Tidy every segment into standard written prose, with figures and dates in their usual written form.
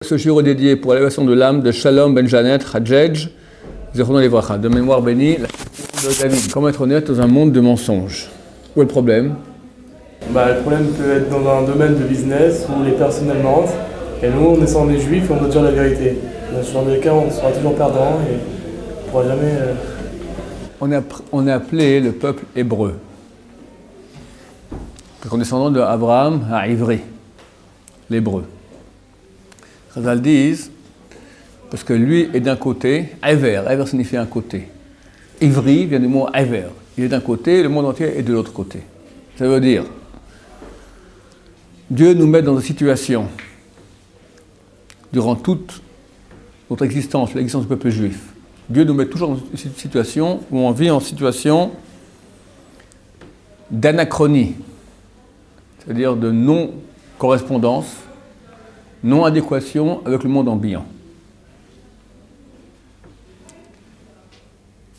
Ce jour est dédié pour l'élévation de l'âme de Shalom Ben Janet Hadjedj, Zechrono Livracha, de mémoire bénie, la question de David. Comment être honnête dans un monde de mensonges? Où est le problème? Le problème peut être dans un domaine de business où les personnes mentent, et nous, on est sans des juifs et on doit dire la vérité. Dans ce genre de cas, on sera toujours perdant et on ne pourra jamais... On est appelé le peuple hébreu, le descendant de Abraham à Ivri, l'hébreu. Chazal disent, parce que lui est d'un côté, Ever signifie un côté. Ivri vient du mot Ever, il est d'un côté, le monde entier est de l'autre côté. Ça veut dire, Dieu nous met dans une situation, durant toute notre existence, l'existence du peuple juif, Dieu nous met toujours dans une situation où on vit en situation d'anachronie, c'est-à-dire de non-correspondance, non-adéquation avec le monde ambiant.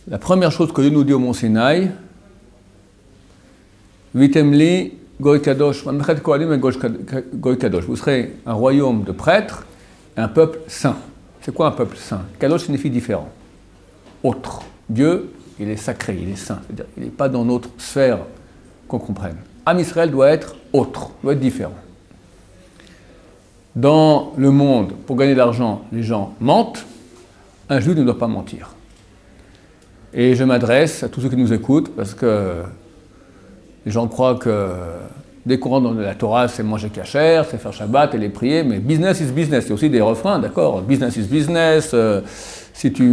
La première chose que Dieu nous dit au Mont Sinaï, Vitemli Goy Kadosh, Goy Kadosh, vous serez un royaume de prêtres et un peuple saint. C'est quoi un peuple saint? Kadosh signifie différent, autre. Dieu, il est sacré, il est saint, c'est-à-dire il n'est pas dans notre sphère qu'on comprenne. Am Israël doit être autre, doit être différent. Dans le monde, pour gagner de l'argent, les gens mentent, un juif ne doit pas mentir. Et je m'adresse à tous ceux qui nous écoutent, parce que les gens croient que dès qu'on rentre dans la Torah, c'est manger kasher, c'est faire Shabbat et les prier, mais business is business, c'est aussi des refrains, d'accord? Business is business, si tu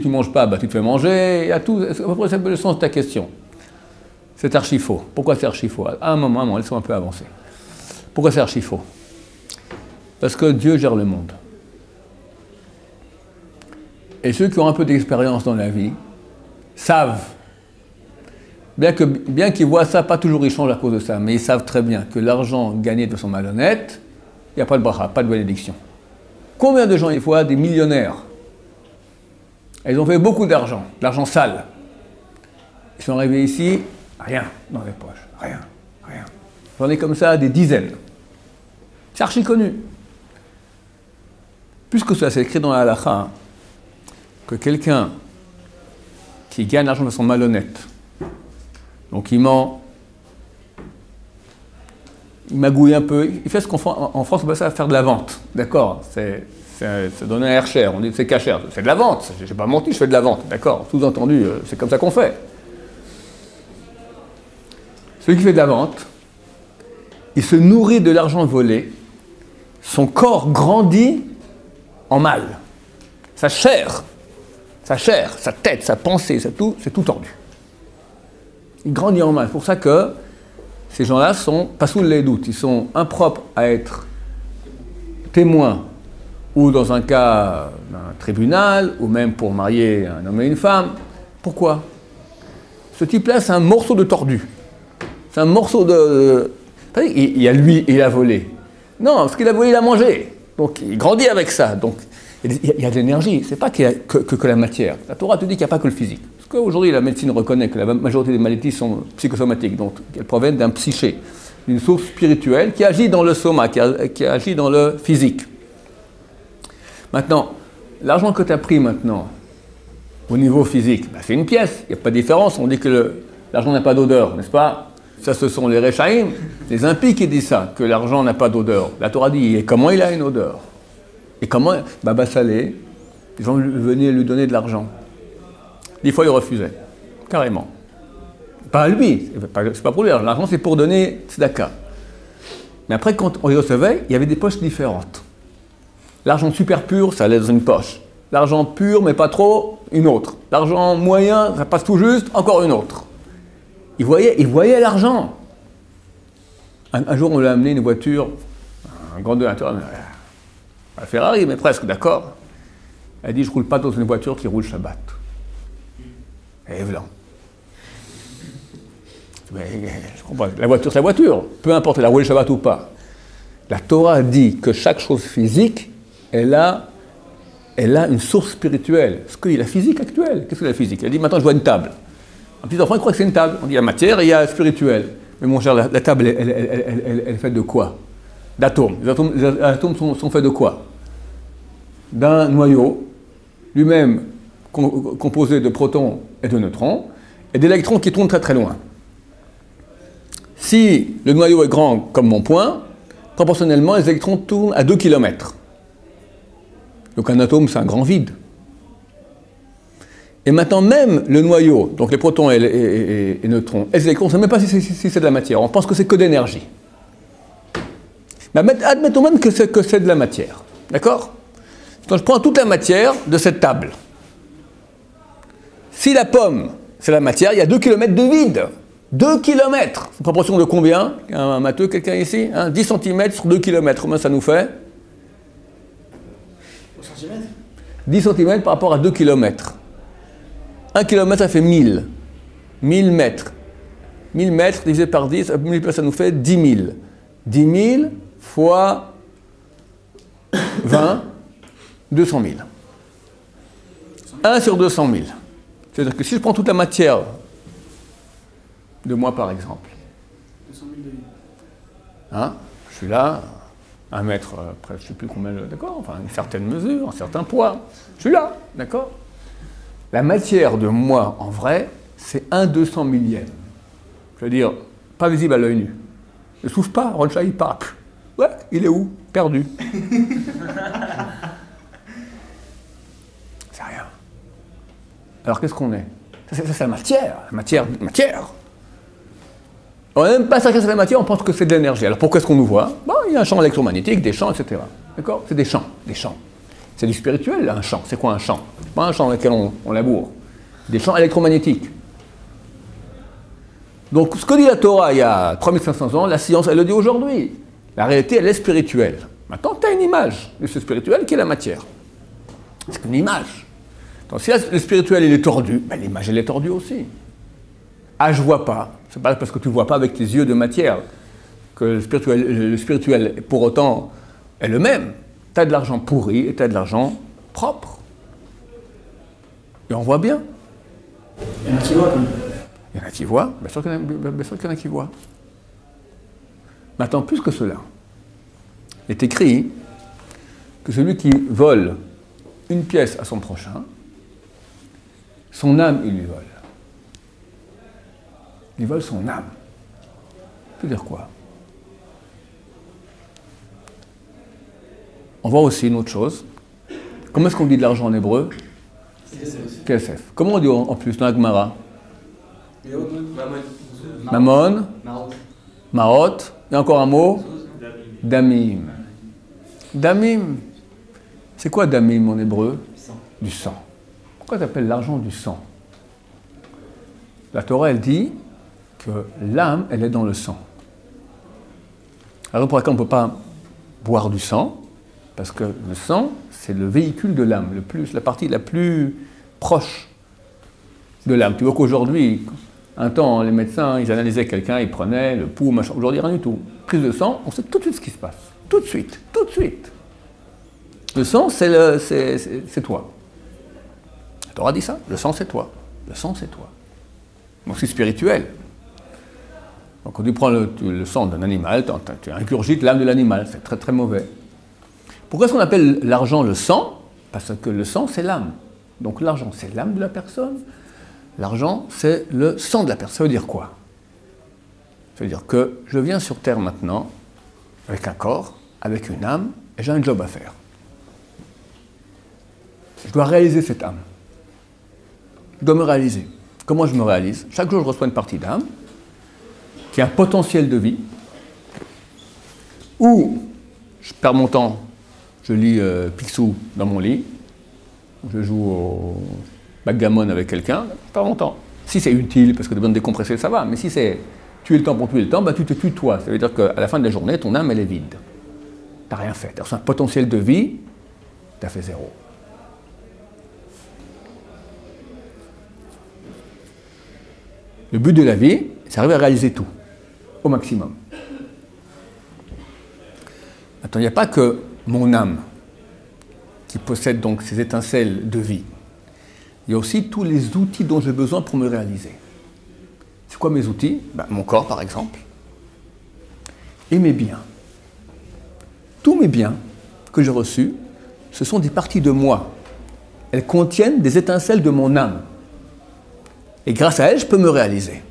manges pas, tu te fais manger, il y a tout, c'est le sens de ta question. C'est archi faux. Pourquoi c'est archi faux? À un moment, laissons un peu avancer. Pourquoi c'est archi faux? Parce que Dieu gère le monde. Et ceux qui ont un peu d'expérience dans la vie savent, bien qu'ils voient ça, pas toujours ils changent à cause de ça, mais ils savent très bien que l'argent gagné de façon malhonnête, il n'y a pas de bracha, pas de bénédiction. Combien de gens, il faut, des millionnaires, ils ont fait beaucoup d'argent, de l'argent sale. Ils sont arrivés ici, rien dans les poches, rien. J'en ai comme ça des dizaines. C'est archi connu. Puisque ça, c'est écrit dans la halakha, que quelqu'un qui gagne l'argent de façon malhonnête, donc il ment, il magouille un peu, il fait ce qu'en France on appelle ça faire de la vente, d'accord? C'est donner un air cher, on dit que c'est cacher, c'est de la vente, j'ai pas menti, je fais de la vente, d'accord? Sous-entendu, c'est comme ça qu'on fait. Celui qui fait de la vente, il se nourrit de l'argent volé, son corps grandit en mal. Sa chair, sa tête, sa pensée, c'est tout tordu. Il grandit en mal. C'est pour ça que ces gens-là sont pas sous les doutes, ils sont impropres à être témoins ou dans un cas d'un tribunal ou même pour marier un homme et une femme. Pourquoi? Ce type-là, c'est un morceau de tordu. C'est un morceau de... Il y a lui, il a volé. Non, ce qu'il a volé, il a mangé. Donc, il grandit avec ça. Donc, il y a de l'énergie. C'est pas qu'il y a que la matière. La Torah te dit qu'il n'y a pas que le physique. Parce qu'aujourd'hui, la médecine reconnaît que la majorité des maladies sont psychosomatiques. Donc, elles proviennent d'un psyché, d'une source spirituelle qui agit dans le soma, qui agit dans le physique. Maintenant, l'argent que tu as pris maintenant, au niveau physique, c'est une pièce. Il n'y a pas de différence. On dit que l'argent n'a pas d'odeur, n'est-ce pas? Ça, ce sont les Rechaïm, les impies qui disent ça, que l'argent n'a pas d'odeur. La Torah dit, et comment il a une odeur? Et comment? Baba Salé, les gens venaient lui donner de l'argent. Des fois, il refusait, carrément. Pas à lui, c'est pas pour lui, l'argent c'est pour donner tzedaka. Mais après, quand on les recevait, il y avait des poches différentes. L'argent super pur, ça allait dans une poche. L'argent pur, mais pas trop, une autre. L'argent moyen, ça passe tout juste, encore une autre. Il voyait l'argent. Un jour, on lui a amené une voiture, un grand donateur, un Ferrari, mais presque, d'accord. Elle dit, je ne roule pas dans une voiture qui roule Shabbat. Et voilà. Mais je comprends pas. La voiture, c'est la voiture. Peu importe, elle a roulé Shabbat ou pas. La Torah dit que chaque chose physique, elle a une source spirituelle. Ce que dit la physique actuelle. Qu'est-ce que la physique? Elle dit, maintenant, je vois une table. Un petit enfant, il croit que c'est une table. On dit, il y a matière et il y a spirituel. Mais mon cher, la table, elle est faite de quoi? d'atomes. Les atomes sont faits de quoi? D'un noyau, lui-même composé de protons et de neutrons, et d'électrons qui tournent très très loin. Si le noyau est grand comme mon poing, proportionnellement, les électrons tournent à 2 km. Donc un atome, c'est un grand vide. Et maintenant, même le noyau, donc les protons et les neutrons, et les électrons, on ne sait même pas si c'est de la matière. On pense que c'est que d'énergie. Mais admettons même que c'est de la matière. D'accord? Donc je prends toute la matière de cette table. Si la pomme, c'est la matière, il y a 2 km de vide. 2 km. C'est une proportion de combien? Un matheux, quelqu'un ici? 10 cm sur 2 km. Combien ça nous fait? 10 cm par rapport à 2 km. 1 km, ça fait 1000. 1000 mètres. 1000 mètres divisé par 10, ça nous fait 10 000. 10 000 fois 20, 200 000. 1 sur 200 000. C'est-à-dire que si je prends toute la matière de moi, par exemple, 200 000 de vie. Hein, je suis là, 1 mètre, après, je ne sais plus combien, d'accord, enfin une certaine mesure, un certain poids, je suis là, d'accord. La matière de moi, en vrai, c'est 1/200 millième. Je veux dire, pas visible à l'œil nu. Ne souffle pas, Roncha, il part. Ouais, il est où? Perdu. C'est rien. Alors qu'est-ce qu'on est? Ça, c'est la matière. La matière. On n'est même pas certain que c'est la matière, on pense que c'est de l'énergie. Alors pourquoi est-ce qu'on nous voit? Bon, il y a un champ électromagnétique, des champs, etc. D'accord? C'est des champs. C'est du spirituel, là, un champ. C'est quoi un champ? C'est pas un champ dans lequel on laboure. Des champs électromagnétiques. Donc, ce que dit la Torah il y a 3500 ans, la science, elle le dit aujourd'hui. La réalité, elle est spirituelle. Maintenant, tu as une image de ce spirituel qui est la matière. C'est une image. Donc, si le spirituel, il est tordu, ben, l'image, elle est tordue aussi. Ah, je vois pas. C'est pas parce que tu ne vois pas avec tes yeux de matière que le spirituel, pour autant, est le même. Tu as de l'argent pourri et tu as de l'argent propre. Et on voit bien. Il y en a qui voient, comme. Il y en a qui voient, bien sûr qu'il y en a qui voient. Maintenant, plus que cela, il est écrit que celui qui vole une pièce à son prochain, son âme, il lui vole. Il vole son âme. Ça veut dire quoi? On voit aussi une autre chose. Comment est-ce qu'on dit de l'argent en hébreu? Kesef. Comment on dit en plus dans la Gemara? Mammon, Maot, et encore un mot? Damim. Damim. C'est quoi damim en hébreu? Du sang. Pourquoi tu appelles l'argent du sang? La Torah, elle dit que l'âme, elle est dans le sang. Alors pour laquelle on ne peut pas boire du sang, parce que le sang, c'est le véhicule de l'âme, la partie la plus proche de l'âme. Tu vois qu'aujourd'hui, un temps, les médecins, ils analysaient quelqu'un, ils prenaient le pouls, machin. Aujourd'hui, rien du tout. Prise de sang, on sait tout de suite ce qui se passe. Tout de suite. Le sang, c'est toi. La Torah dit ça. Le sang, c'est toi. Le sang, c'est toi. Donc c'est spirituel. Donc quand tu prends le sang d'un animal, tu ingurgites l'âme de l'animal. C'est très très mauvais. Pourquoi est-ce qu'on appelle l'argent le sang? Parce que le sang, c'est l'âme. Donc l'argent, c'est l'âme de la personne. L'argent, c'est le sang de la personne. Ça veut dire quoi? Ça veut dire que je viens sur Terre maintenant, avec un corps, avec une âme, et j'ai un job à faire. Je dois réaliser cette âme. Je dois me réaliser. Comment je me réalise? Chaque jour, je reçois une partie d'âme, qui a un potentiel de vie, où je perds mon temps, je lis Picsou dans mon lit, je joue au backgammon avec quelqu'un, je perds mon temps. Si c'est utile, parce que tu as besoin de décompresser, ça va, mais si c'est tuer le temps pour tuer le temps, bah, tu te tues toi. Ça veut dire qu'à la fin de la journée, ton âme, elle est vide. Tu n'as rien fait. Tu as reçu un potentiel de vie, tu as fait zéro. Le but de la vie, c'est d'arriver à réaliser tout, au maximum. Maintenant, il n'y a pas que mon âme qui possède donc ces étincelles de vie. Il y a aussi tous les outils dont j'ai besoin pour me réaliser. C'est quoi mes outils? Mon corps, par exemple, et mes biens. tous mes biens que j'ai reçus, ce sont des parties de moi. Elles contiennent des étincelles de mon âme. Et grâce à elles, je peux me réaliser.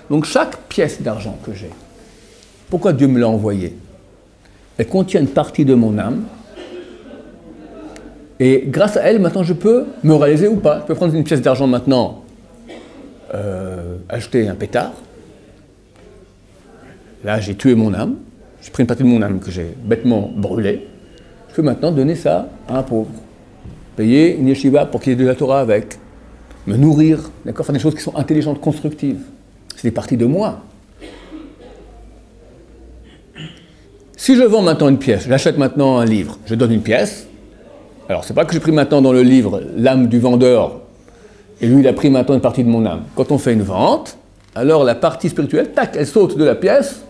Donc chaque pièce d'argent que j'ai, pourquoi Dieu me l'a envoyée? Elle contient une partie de mon âme. Et grâce à elle, maintenant, je peux me réaliser ou pas. Je peux prendre une pièce d'argent maintenant, acheter un pétard. Là, j'ai tué mon âme. J'ai pris une partie de mon âme que j'ai bêtement brûlée. Je peux maintenant donner ça à un pauvre. Payer une yeshiva pour qu'il y ait de la Torah avec. Me nourrir, d'accord, faire des choses qui sont intelligentes, constructives. C'est des parties de moi. Si je vends maintenant une pièce, j'achète maintenant un livre, je donne une pièce. Alors, c'est pas que j'ai pris maintenant dans le livre l'âme du vendeur et lui, il a pris maintenant une partie de mon âme. Quand on fait une vente, alors la partie spirituelle, tac, elle saute de la pièce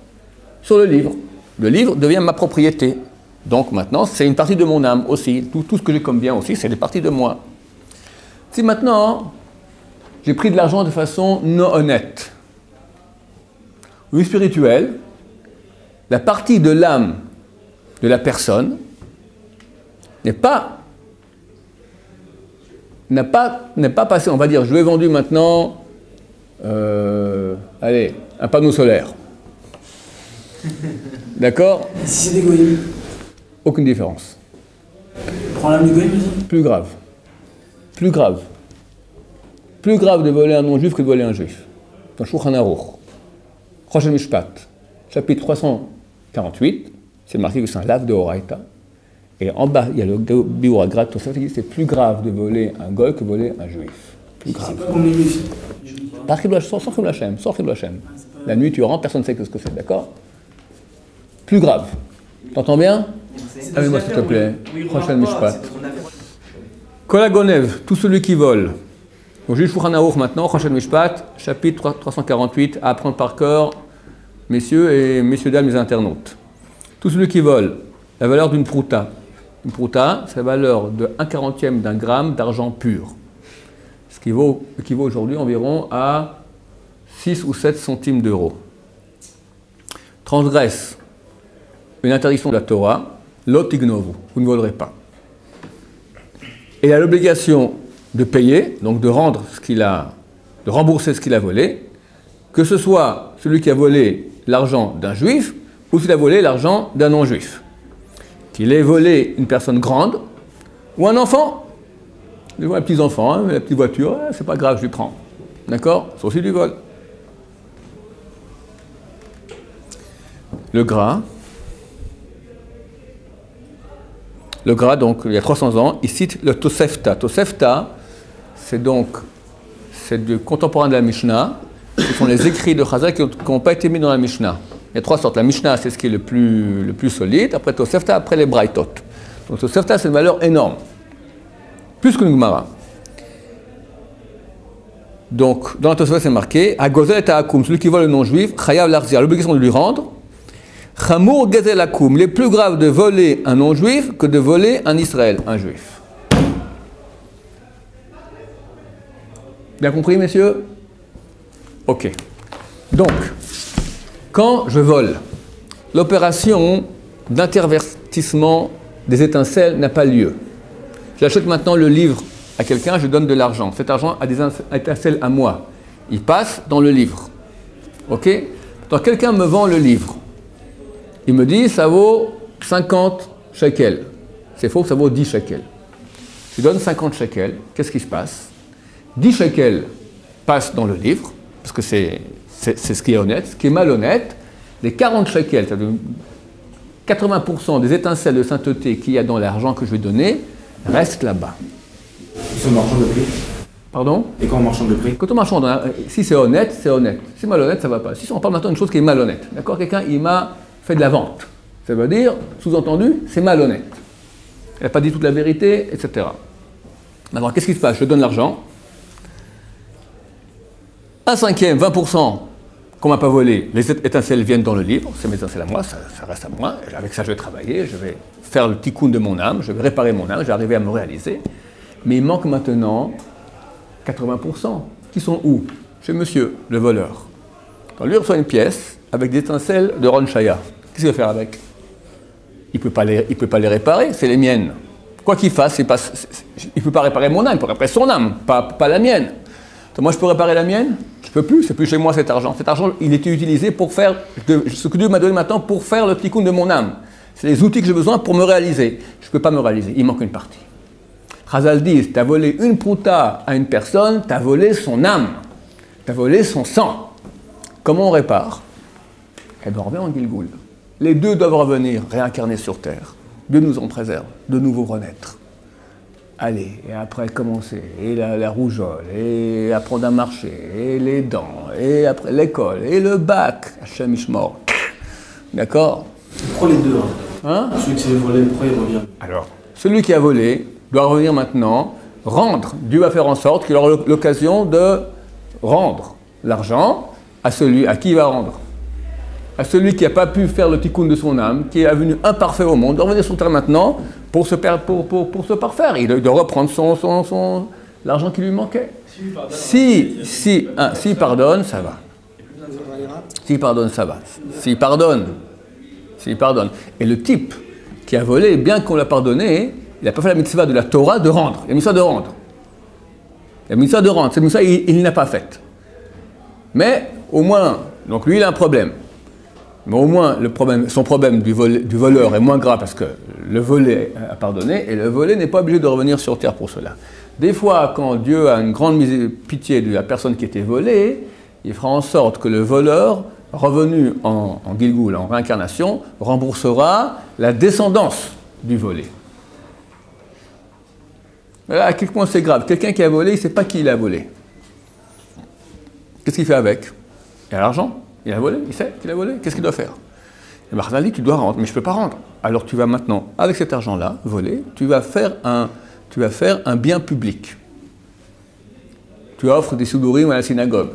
sur le livre. Le livre devient ma propriété. Donc maintenant, c'est une partie de mon âme aussi. Tout ce que j'ai comme bien aussi, c'est des parties de moi. Si maintenant, j'ai pris de l'argent de façon non honnête ou spirituelle, la partie de l'âme de la personne n'a pas passé, on va dire, je lui ai vendu maintenant, un panneau solaire. D'accord? Si c'est des goyim, Aucune différence. prends l'âme du goyim aussi. Plus grave. Plus grave. Plus grave de voler un non-juif que de voler un juif. Dans Shulchan Aruch, Rosh Mishpat, chapitre 348, c'est marqué que c'est un lave de Horaïta. Et en bas, il y a le Biur Agrat, tout ça, qui dit que c'est plus grave de voler un goy que de voler un juif. Plus grave. C'est pas comme les juifs. Par Chibou Hashem, sans Chibou Hashem, sans Chibou Hashem. La nuit, tu rentres, personne ne sait ce que c'est, d'accord? Plus grave. T'entends bien? Amène-moi s'il te plaît. Prochaine Mishpat. Kol hagonev, tout celui qui vole. Au juge Shulchan Aruch maintenant, Prochaine Mishpat, chapitre 348, à apprendre par cœur, messieurs et messieurs dames les internautes. Tout celui qui vole, la valeur d'une prouta. Une prouta, c'est la valeur de 1/40 d'un gramme d'argent pur. Ce qui équivaut aujourd'hui environ à 6 ou 7 centimes d'euros. Transgresse une interdiction de la Torah, lot ignovu, vous ne volerez pas. Et il a l'obligation de payer, donc de rembourser ce qu'il a volé, que ce soit celui qui a volé l'argent d'un juif ou s'il a volé l'argent d'un non-juif. Qu'il ait volé une personne grande ou un enfant. Les petits enfants, hein, la petite voiture, c'est pas grave, je lui prends. D'accord? C'est aussi du vol. Le gras, donc, il y a 300 ans, il cite le Tosefta. Tosefta, c'est du contemporain de la Mishnah. Ce sont les écrits de Chazal qui n'ont pas été mis dans la Mishnah. Il y a 3 sortes. La Mishnah, c'est ce qui est le plus solide. Après Tosefta, après les Braithot. Donc Tosefta, c'est une valeur énorme. Plus que le Gemara. Donc, dans la Tosefta, c'est marqué Hagozel et Ha'akum, celui qui vole le non-juif, Chayav l'Arzir, l'obligation de lui rendre. Chamour Gezel Akum, il est plus grave de voler un non-juif que de voler un Israël, un juif. Bien compris, messieurs? Ok. Donc, quand je vole, l'opération d'intervertissement des étincelles n'a pas lieu. J'achète maintenant le livre à quelqu'un, je donne de l'argent. Cet argent a des étincelles à moi. Il passe dans le livre. Ok? Donc quelqu'un me vend le livre. Il me dit, ça vaut 50 shekels. C'est faux, ça vaut 10 shekels. Je donne 50 shekels. Qu'est-ce qui se passe? 10 shekels passent dans le livre, parce que c'est ce qui est honnête. Ce qui est malhonnête, les 40 shekels, c'est-à-dire 80% des étincelles de sainteté qu'il y a dans l'argent que je vais donner, restent là-bas. Sur le marchand de prix. Pardon? Et quand on marchand de prix? Quand on marchand, si c'est honnête, c'est honnête. Si c'est malhonnête, ça ne va pas. Si on parle maintenant d'une chose qui est malhonnête, d'accord? Quelqu'un, il m'a fait de la vente. Ça veut dire, sous-entendu, c'est malhonnête. Il n'a pas dit toute la vérité, etc. Maintenant, qu'est-ce qui se passe? Je donne l'argent. 1/5, 20% qu'on ne m'a pas volé, les étincelles viennent dans le livre, c'est mes étincelles à moi, ça reste à moi. Avec ça, je vais travailler, je vais faire le tikkun de mon âme, je vais réparer mon âme, je vais arriver à me réaliser. Mais il manque maintenant 80%. Qui sont où? Chez monsieur, le voleur. Alors lui reçoit une pièce avec des étincelles de Ron Shaya. Qu'est-ce qu'il va faire avec? il peut pas les réparer, c'est les miennes. Quoi qu'il fasse, il ne peut pas réparer mon âme, il peut réparer son âme, pas la mienne. Donc moi, je peux réparer la mienne? Je ne peux plus, c'est plus chez moi cet argent. Cet argent, il était utilisé pour faire ce que Dieu m'a donné maintenant pour faire le tikkun de mon âme. C'est les outils que j'ai besoin pour me réaliser. Je ne peux pas me réaliser, il manque une partie. Chazal dit, tu as volé une prouta à une personne, tu as volé son âme, tu as volé son sang. Comment on répare? Eh bien, on revient en Gilgoul. Les deux doivent revenir, réincarner sur terre. Dieu nous en préserve, de nouveau renaître. Allez, et après commencer, et la rougeole, et apprendre à marcher, et les dents, et après l'école, et le bac, Hachem Ishmor. D'accord? Pourquoi les deux? Hein? Celui qui s'est volé, pourquoi il revient? Alors, celui qui a volé doit revenir maintenant, rendre. Dieu va faire en sorte qu'il aura l'occasion de rendre l'argent à celui à qui il va rendre. À celui qui n'a pas pu faire le tikkun de son âme, qui est venu imparfait au monde, de revenir sur terre maintenant pour se parfaire. Il doit reprendre l'argent qui lui manquait. S'il pardonne, ça va. S'il pardonne, ça va. S'il pardonne. Et le type qui a volé, bien qu'on l'a pardonné, il n'a pas fait la mitzvah de la Torah de rendre. Il a mis ça de rendre. Cette mitzvah, il n'a pas faite. Mais au moins, donc lui, il a un problème. Mais au moins, son problème du voleur est moins grave parce que le volé a pardonné et le volé n'est pas obligé de revenir sur terre pour cela. Des fois, quand Dieu a une grande pitié de la personne qui était volée, il fera en sorte que le voleur, revenu en Gilgoul, en réincarnation, remboursera la descendance du volé. Voilà à quel point c'est grave. Quelqu'un qui a volé, il ne sait pas qui il a volé. Qu'est-ce qu'il fait avec? Il a l'argent. Il a volé, il sait qu'il a volé, qu'est-ce qu'il doit faire? Et Marzal dit, tu dois rendre, mais je ne peux pas rendre. Alors tu vas maintenant, avec cet argent-là, volé, tu vas faire un bien public. Tu offres des soudourim à la synagogue.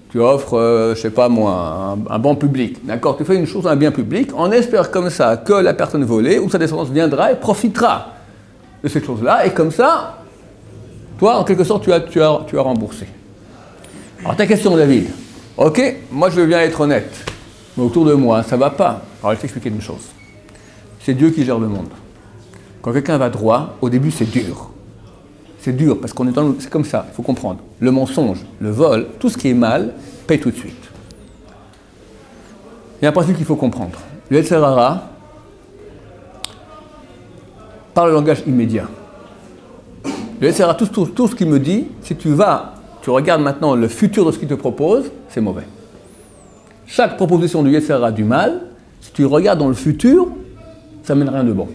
Tu offres, je ne sais pas moi, un banc public. D'accord? Tu fais une chose, un bien public, on espère comme ça que la personne volée ou sa descendance viendra et profitera de cette chose-là. Et comme ça, toi, en quelque sorte, tu as remboursé. Alors ta question, David. Ok, moi je veux bien être honnête, mais autour de moi, ça ne va pas. Alors je vais t'expliquer une chose. C'est Dieu qui gère le monde. Quand quelqu'un va droit, au début c'est dur. C'est dur parce qu'on est c'est comme ça, il faut comprendre. Le mensonge, le vol, tout ce qui est mal, paye tout de suite. Il y a un principe qu'il faut comprendre. Le Yetzer Hara parle le langage immédiat. Le Yetzer Hara, tout ce qu'il me dit, si tu regardes maintenant le futur de ce qu'il te propose, c'est mauvais. Chaque proposition du Yetzer Hara du mal, si tu regardes dans le futur, ça ne mène rien de bon.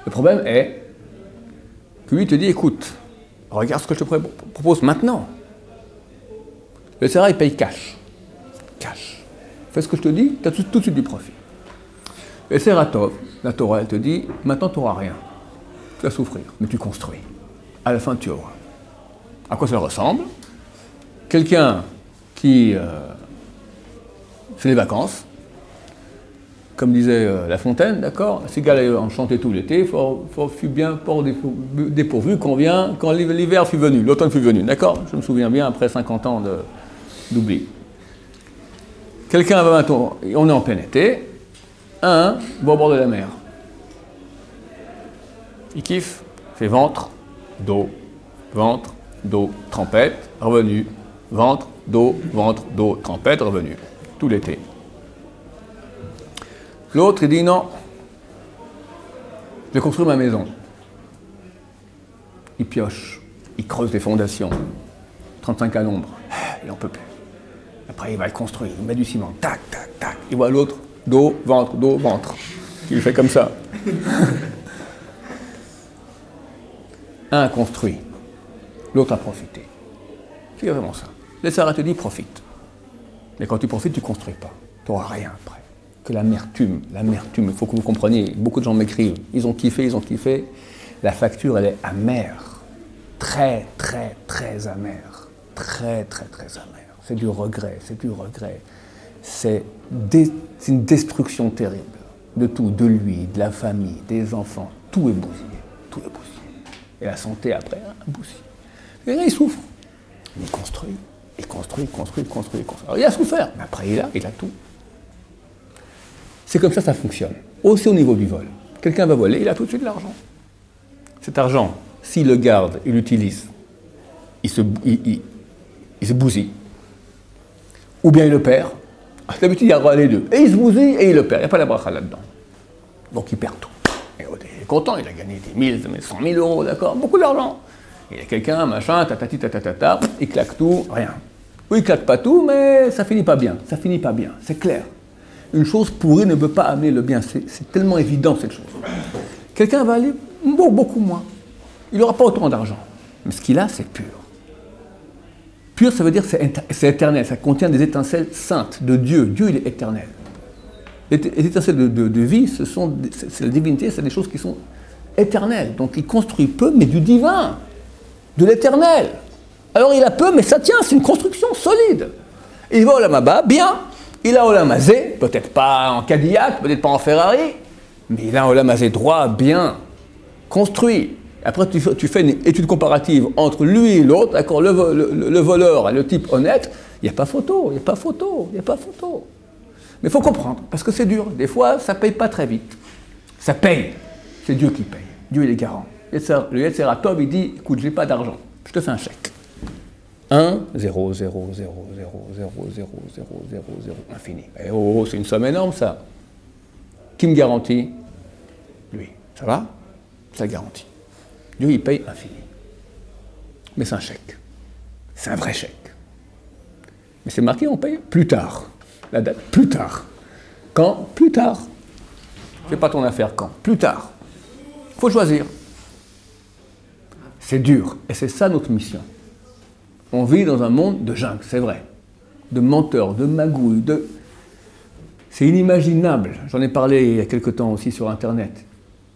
Le problème est que lui te dit, écoute, regarde ce que je te propose maintenant. Le Yetzer Hara, il paye cash. Cash. Fais ce que je te dis, tu as tout de suite du profit. Le Yetzer Hara Tov, la Torah, elle te dit, maintenant tu n'auras rien. Tu vas souffrir, mais tu construis. À la fin, tu auras. À quoi ça ressemble? Quelqu'un qui fait les vacances, comme disait La Fontaine, d'accord? Ces gars-là ont chanté tout l'été, fut bien fort dépourvu quand l'hiver fut venu, l'automne fut venu, d'accord? Je me souviens bien, après 50 ans d'oubli. Quelqu'un va maintenant, on est en plein été, va au bord de la mer. Il kiffe, fait ventre, dos, trempette, revenu, ventre, dos, trempette, revenu, tout l'été. L'autre, il dit non, je vais construire ma maison. Il pioche, il creuse des fondations, 35 à l'ombre, il n'en peut plus. Après, il va le construire, il met du ciment, tac, tac, tac. Il voit l'autre, dos, ventre. Il fait comme ça. Un a construit, l'autre a profité. C'est vraiment ça. Le Yetzer Hara te dit profite. Mais quand tu profites, tu ne construis pas. Tu n'auras rien après. Que l'amertume, il faut que vous compreniez. Beaucoup de gens m'écrivent, ils ont kiffé. La facture, elle est amère. Très, très, très amère. Très, très, très amère. C'est du regret. C'est une destruction terrible. De tout, de lui, de la famille, des enfants. Tout est bousillé. Et la santé après, bousillé. Et là, il souffre. Il construit. Alors il a souffert, mais après il a tout. C'est comme ça fonctionne. Aussi au niveau du vol. Quelqu'un va voler, il a tout de suite de l'argent. Cet argent, s'il le garde, il l'utilise, il se bousille. Ou bien il le perd. D'habitude, il y aura les deux. Et il se bousille et il le perd. Il n'y a pas la bracha là-dedans. Donc il perd tout. Et il est content, il a gagné 10 000, 100 000 euros, d'accord, beaucoup d'argent. Il y a quelqu'un, machin, tatati, tatata, il claque tout, rien. Ou il claque pas tout, mais ça finit pas bien. Ça finit pas bien, c'est clair. Une chose pourrie ne peut pas amener le bien. C'est tellement évident, cette chose. Quelqu'un va aller beaucoup moins. Il n'aura pas autant d'argent. Mais ce qu'il a, c'est pur. Pur, ça veut dire que c'est éternel. Ça contient des étincelles saintes de Dieu. Dieu, il est éternel. Les étincelles de vie, c'est la divinité, c'est des choses qui sont éternelles. Donc il construit peu, mais du divin, de l'éternel. Alors il a peu, mais ça tient, c'est une construction solide. Et il va au Lamaba, bien. Il a au Lamazé, peut-être pas en Cadillac, peut-être pas en Ferrari, mais il a au Lamazé droit, bien, construit. Après, tu fais une étude comparative entre lui et l'autre, d'accord, le voleur et le type honnête, il n'y a pas photo, il n'y a pas photo, il n'y a pas photo. Mais il faut comprendre, parce que c'est dur. Des fois, ça ne paye pas très vite. Ça paye. C'est Dieu qui paye. Dieu, il est garant. Le Yetzer Tov, il dit, écoute, je n'ai pas d'argent, je te fais un chèque. 1, 0, 0, 0, 0, 0, 0, 0, 0, 0, 0, infini. Et oh, c'est une somme énorme, ça. Qui me garantit? Lui. Ça va? Ça garantit. Dieu, il paye infini. Mais c'est un chèque. C'est un vrai chèque. Mais c'est marqué, on paye plus tard. La date, plus tard. Quand? Plus tard. C'est pas ton affaire, quand? Plus tard. Il faut choisir. C'est dur. Et c'est ça notre mission. On vit dans un monde de jungle, c'est vrai. De menteurs, de magouilles, C'est inimaginable. J'en ai parlé il y a quelque temps aussi sur Internet.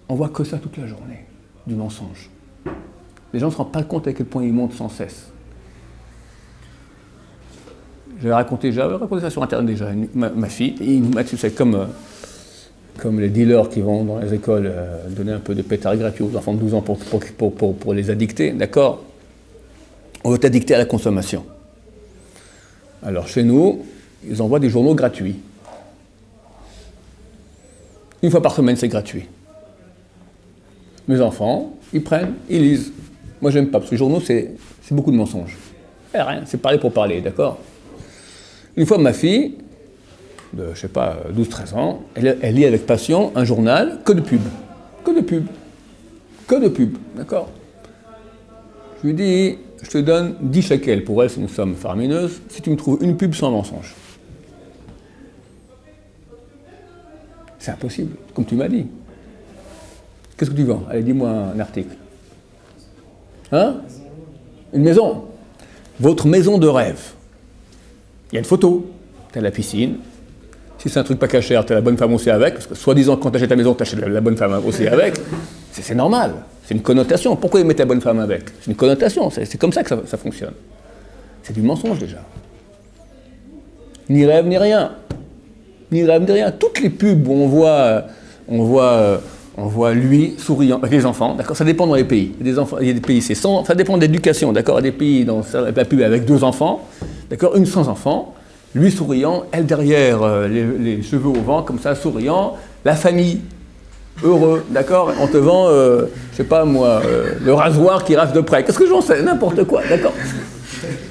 On voit que ça toute la journée, du mensonge. Les gens ne se rendent pas compte à quel point ils montent sans cesse. J'avais raconté ça sur Internet déjà. Ma fille, c'est comme les dealers qui vont dans les écoles donner un peu de pétard gratuit aux enfants de 12 ans pour les addicter, d'accord? On veut t'addicter à la consommation. Alors chez nous, ils envoient des journaux gratuits. Une fois par semaine, c'est gratuit. Mes enfants, ils prennent, ils lisent. Moi, j'aime pas, parce que les journaux, c'est beaucoup de mensonges. Et rien, c'est parler pour parler, d'accord? Une fois, ma fille, de, je sais pas, 12-13 ans, elle lit avec passion un journal que de pub. Que de pub. Que de pub, d'accord? Je lui dis, je te donne 10 shekels. Pour elle, c'est une somme faramineuse, si tu me trouves une pub sans mensonge. C'est impossible, comme tu m'as dit. Qu'est-ce que tu vends? Allez, dis-moi un article. Hein? Une maison. Votre maison de rêve. Il y a une photo. Tu as la piscine. Si c'est un truc pas caché, tu as la bonne femme aussi avec. Parce que soi-disant, quand tu achètes ta maison, tu achètes la bonne femme aussi avec. C'est normal. C'est une connotation. Pourquoi ils mettent la bonne femme avec? C'est une connotation. C'est comme ça que ça fonctionne. C'est du mensonge déjà. Ni rêve, ni rien. Ni rêve, ni rien. Toutes les pubs où on voit lui souriant avec les enfants, d'accord? Ça dépend dans les pays. Il y a des pays, c'est sans, ça dépend de l'éducation, d'accord? Il y a des pays dans la pub avec 2 enfants, d'accord? Une sans enfants, lui souriant, elle derrière, les cheveux au vent, comme ça, souriant, la famille, heureux, d'accord? On te vend, je sais pas moi, le rasoir qui rase de près. Qu'est-ce que j'en sais? N'importe quoi, d'accord?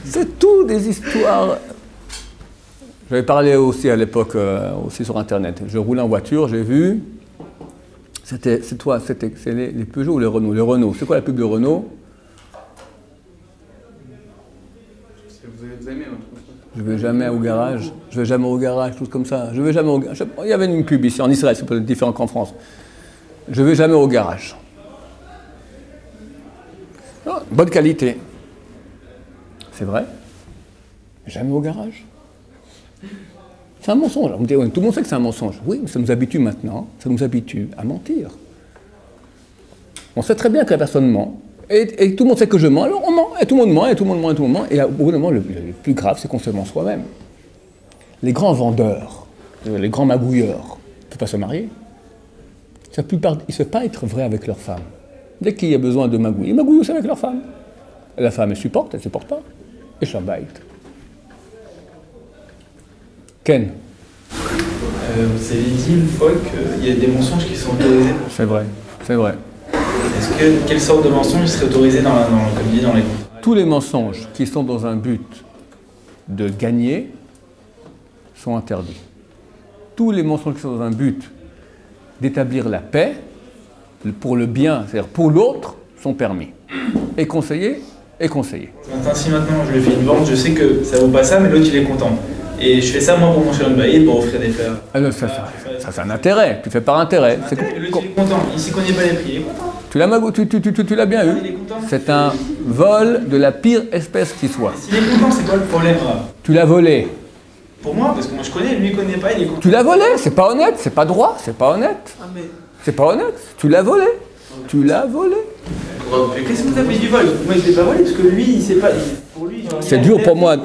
C'est tout des histoires. J'avais parlé aussi à l'époque, aussi sur Internet. Je roulais en voiture, j'ai vu. C'est les Peugeot ou les Renault? Les Renault. C'est quoi la pub de Renault? Vous aimez un truc? Je vais jamais au garage. Je vais jamais au garage, tout comme ça. Je vais jamais au garage. Il y avait une pub ici en Israël, c'est peut-être différent qu'en France. Je vais jamais au garage. Oh, bonne qualité. C'est vrai? Jamais au garage. C'est un mensonge. On me dit, tout le monde sait que c'est un mensonge. Oui, mais ça nous habitue maintenant, ça nous habitue à mentir. On sait très bien que la personne ment, et tout le monde sait que je mens, alors on ment, et tout le monde ment, et tout le monde ment, et tout le monde ment, et au bout d'un moment, le plus grave, c'est qu'on se ment soi-même. Les grands vendeurs, les grands magouilleurs, ne peuvent pas se marier. Ils ne savent pas être vrais avec leur femme. Dès qu'il y a besoin de magouiller, ils magouillent aussi avec leur femme. La femme, elle ne supporte pas, et Shabbat. Ken. Vous avez dit une fois qu'il y a des mensonges qui sont autorisés. C'est vrai, c'est vrai. Quelle sorte de mensonge serait autorisé comme dit dans les contrats? Tous les mensonges qui sont dans un but de gagner sont interdits. Tous les mensonges qui sont dans un but d'établir la paix, pour le bien, c'est-à-dire pour l'autre, sont permis. Et conseillés, et conseillés. Si maintenant je lui fais une vente, je sais que ça vaut pas ça, mais l'autre il est content. Et je fais ça moi pour mon cher Baïd, pour offrir des fleurs. Alors, ça c'est un intérêt, tu fais par intérêt. L'autre il est content, il ne connaît pas les prix, il est content. Tu l'as bien eu. Il est content. C'est un vol de la pire espèce qui soit. S'il est content, c'est quoi le problème là? Tu l'as volé. Pour moi, parce que moi je connais, lui il connaît pas, il est content. Tu l'as volé, c'est pas honnête, c'est pas droit, c'est pas honnête. C'est pas honnête, tu l'as volé. Tu l'as volé. Mais qu'est-ce que vous appelez du vol? Moi je l'ai pas volé parce que lui il sait pas. Pour lui, c'est dur pour moi.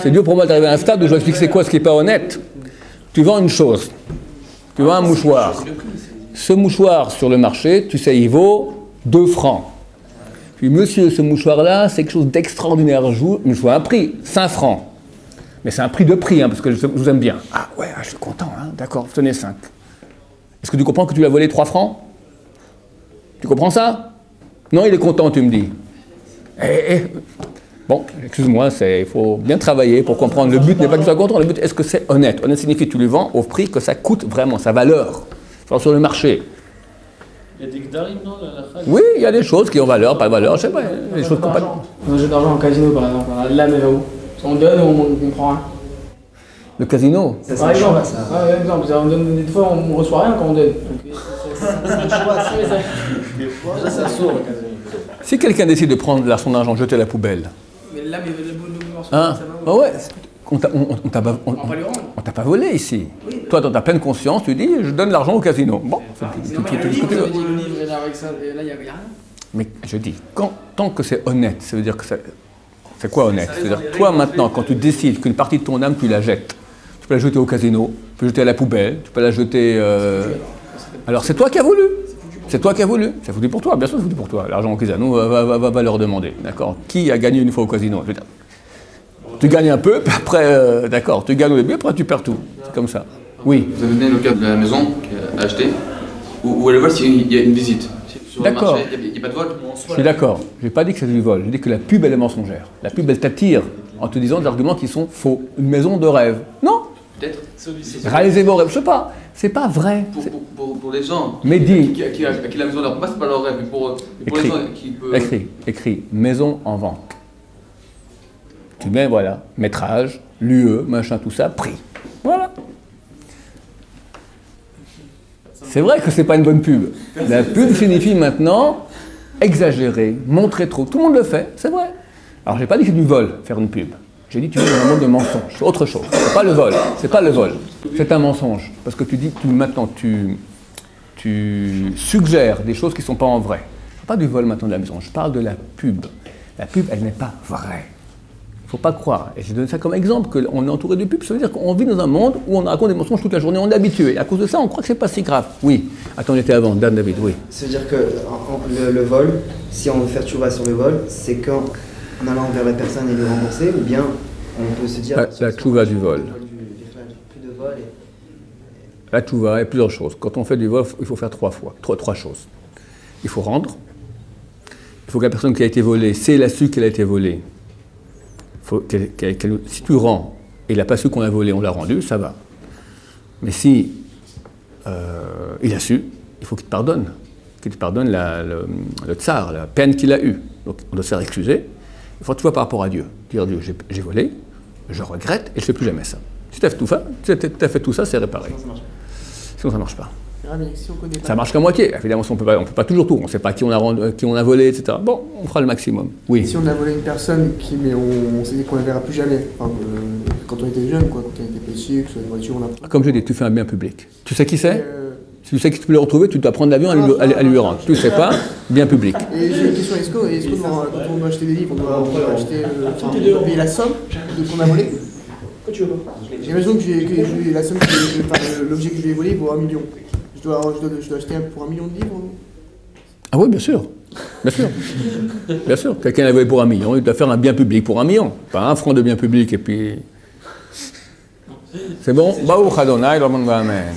C'est dur pour moi d'arriver à un stade où je vais expliquer c'est quoi ce qui est pas honnête. Tu vends une chose. Tu vends un mouchoir. Ce mouchoir sur le marché, tu sais, il vaut 2 francs. Puis monsieur, ce mouchoir-là, c'est quelque chose d'extraordinaire. Je vois un prix, 5 francs. Mais c'est un prix de prix, hein, parce que je vous aime bien. Ah ouais, je suis content, hein, d'accord, tenez 5. Est-ce que tu comprends que tu l'as volé 3 francs? Tu comprends ça? Non, il est content, tu me dis. Bon, excuse-moi, il faut bien travailler pour comprendre. Le but n'est pas que tu sois content, le but, est-ce que c'est honnête? Honnête signifie que tu le vends au prix que ça coûte vraiment, sa valeur. Genre sur le marché. Il y a des gdarim, non? Oui, il y a des choses qui ont valeur, pas de valeur, je sais pas. Des choses complètement. Un jeu d'argent en casino, par exemple, on a de la mais où? On donne ou on prend rien? Le casino? Par exemple, on donne, des fois on reçoit rien quand on donne. Ça s'ouvre le casino. Si quelqu'un décide de prendre son argent, jeter à la poubelle. Mais là, mais le Hein? Ah ouais, on t'a pas volé ici. Oui, toi, dans ta pleine conscience, tu dis je donne l'argent au casino. Bon, mais je dis, tant que c'est honnête, ça veut dire que c'est quoi honnête? C'est-à-dire toi maintenant, quand tu décides qu'une partie de ton âme, tu la jettes. Tu peux la jeter au casino, tu peux la jeter à la poubelle, tu peux la jeter. Alors c'est toi qui as voulu. C'est toi qui as voulu. C'est foutu pour toi, bien sûr c'est foutu pour toi. L'argent au casino va leur demander. D'accord? Qui a gagné une fois au casino? Je veux dire, tu gagnes un peu, puis après, d'accord, tu gagnes au début, après tu perds tout. C'est comme ça. Oui. Vous avez donné le cas de la maison qui a acheté, où elle vole s'il y a une visite. Sur le D'accord. marché, il n'y a pas de vol. Je suis d'accord. Je n'ai pas dit que c'est du vol. J'ai dit que la pub, elle est mensongère. La pub, elle t'attire en te disant des arguments qui sont faux. Une maison de rêve. Non. Peut-être. Réalisez vos rêves. Je sais pas. C'est pas vrai. Pour les gens Mais dis. Qui la maison leur passe, c'est pas leur rêve. Mais pour les gens qui peuvent. Écris. Maison en vente. Tu mets, voilà, métrage, l'UE, machin, tout ça, prix. Voilà. C'est vrai que c'est pas une bonne pub. La pub signifie maintenant exagérer, montrer trop. Tout le monde le fait, c'est vrai. Alors j'ai pas dit que c'est du vol, faire une pub. J'ai dit que tu es dans un monde de mensonge, c'est autre chose. C'est pas le vol, c'est pas le vol. C'est un mensonge. Parce que tu dis que maintenant tu suggères des choses qui sont pas en vrai. Je parle pas du vol maintenant de la maison, je parle de la pub. La pub, elle n'est pas vraie. Il ne faut pas croire. Et j'ai donné ça comme exemple, qu'on est entouré de pubs, ça veut dire qu'on vit dans un monde où on raconte des mensonges toute la journée, on est habitué. À cause de ça, on croit que c'est pas si grave. Oui. Attends, j'étais avant, Dan David, oui. Ça veut dire que le vol, si on veut faire tchouva sur le vol, c'est quand en allant vers la personne et lui rembourser, ou bien on peut se dire... La tchouva du vol. Plus de vol La tchouva, il y a plusieurs choses. Quand on fait du vol, il faut faire trois choses. Il faut rendre. Il faut que la personne qui a été volée, si elle a su qu'elle a été volée, si tu rends et il n'a pas su qu'on l'a volé, on l'a rendu, ça va. Mais si il a su, il faut qu'il te pardonne. Qu'il te pardonne le tsar, la peine qu'il a eue. Donc on doit se faire excuser. Il faut toujours par rapport à Dieu. Dire Dieu, j'ai volé, je regrette et je ne fais plus jamais ça. Si tu as fait tout ça, c'est réparé. Sinon ça ne marche pas. Ça marche qu'à moitié. Évidemment, on peut pas toujours tout. On ne sait pas qui on a volé, etc. Bon, on fera le maximum. Oui. Si on a volé une personne mais on s'est dit qu'on ne la verra plus jamais, quand on était jeune, quoi, quand on était petit, que ce soit une voiture, on a... Comme je dis, tu fais un bien public. Tu sais qui c'est? Si tu sais que tu peux le retrouver, tu dois prendre l'avion à lui rendre. Tu ne sais pas, bien public. Et j'ai une question, est-ce que quand on doit acheter des livres, on doit acheter, payer la somme qu'on a volée? J'ai l'impression que j'ai la somme, l'objet que je lui ai volé vaut 1 million. Je dois acheter pour 1 million de livres? Ah oui, bien sûr. Bien sûr. Bien sûr. Quelqu'un l'a volé pour 1 million, il doit faire un bien public pour 1 million. Pas 1 franc de bien public et puis... C'est bon? Baruch Adonai, Amen.